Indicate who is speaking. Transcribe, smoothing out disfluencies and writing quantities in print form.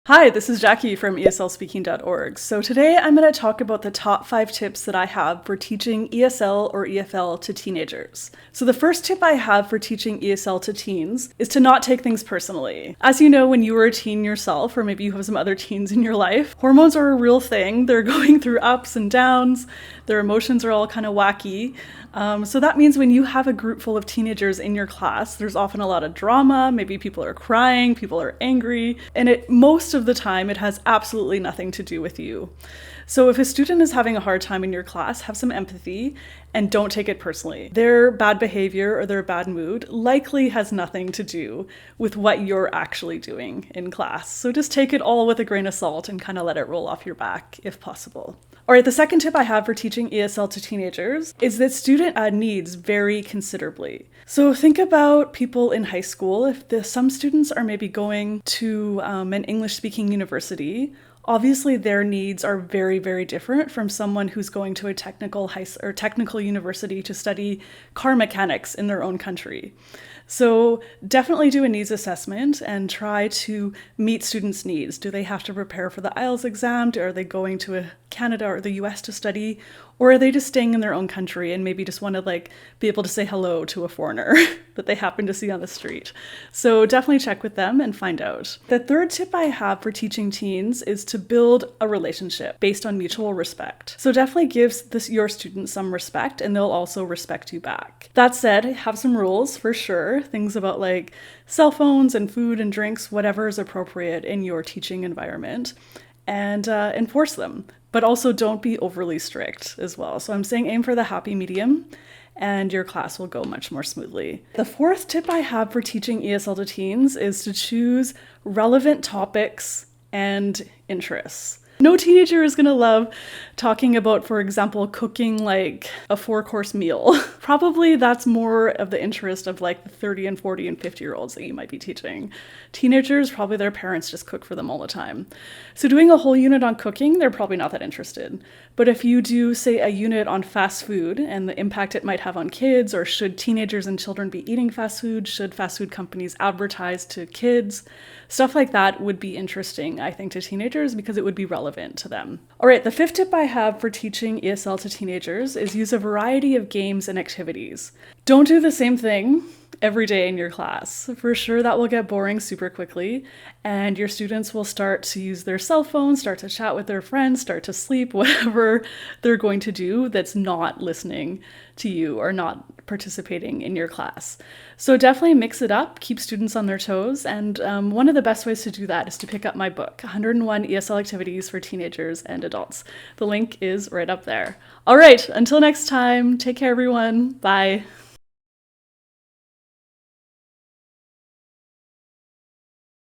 Speaker 1: Hi, this is Jackie from ESLspeaking.org. So today I'm going to talk about the top 5 tips that I have for teaching ESL or EFL to teenagers. So the first tip I have for teaching ESL to teens is to not take things personally. As you know, when you were a teen yourself, or maybe you have some other teens in your life, hormones are a real thing. They're going through ups and downs. Their emotions are all kind of wacky. So that means when you have a group full of teenagers in your class, there's often a lot of drama. Maybe people are crying, people are angry, and most of the time it has absolutely nothing to do with you. So if a student is having a hard time in your class, have some empathy and don't take it personally. Their bad behavior or their bad mood likely has nothing to do with what you're actually doing in class. So just take it all with a grain of salt and kind of let it roll off your back if possible. All right, the second tip I have for teaching ESL to teenagers is that student needs vary considerably. So think about people in high school. If some students are maybe going to an English-speaking university, obviously their needs are very, very different from someone who's going to a technical university to study car mechanics in their own country. So definitely do a needs assessment and try to meet students' needs. Do they have to prepare for the IELTS exam? Are they going to Canada or the US to study? Or are they just staying in their own country and maybe just want to be able to say hello to a foreigner that they happen to see on the street? So definitely check with them and find out. The third tip I have for teaching teens is to build a relationship based on mutual respect. So definitely give your students some respect and they'll also respect you back. That said, have some rules for sure. Things about cell phones and food and drinks, whatever is appropriate in your teaching environment, and enforce them. But also don't be overly strict as well. So I'm saying aim for the happy medium and your class will go much more smoothly. The fourth tip I have for teaching ESL to teens is to choose relevant topics and interests. No teenager is going to love talking about, for example, cooking a 4-course meal. Probably that's more of the interest of the 30 and 40 and 50-year-olds that you might be teaching. Teenagers, probably their parents just cook for them all the time. So doing a whole unit on cooking, they're probably not that interested. But if you do, say, a unit on fast food and the impact it might have on kids, or should teenagers and children be eating fast food? Should fast food companies advertise to kids? Stuff like that would be interesting, I think, to teenagers because it would be relevant to them. All right, the fifth tip I have for teaching ESL to teenagers is use a variety of games and activities. Don't do the same thing every day in your class. For sure, that will get boring super quickly, and your students will start to use their cell phones, start to chat with their friends, start to sleep, whatever they're going to do that's not listening to you or not participating in your class. So definitely mix it up, keep students on their toes, and one of the best ways to do that is to pick up my book, 101 ESL Activities for Teenagers and Adults. The link is right up there. All right, until next time, take care everyone, bye.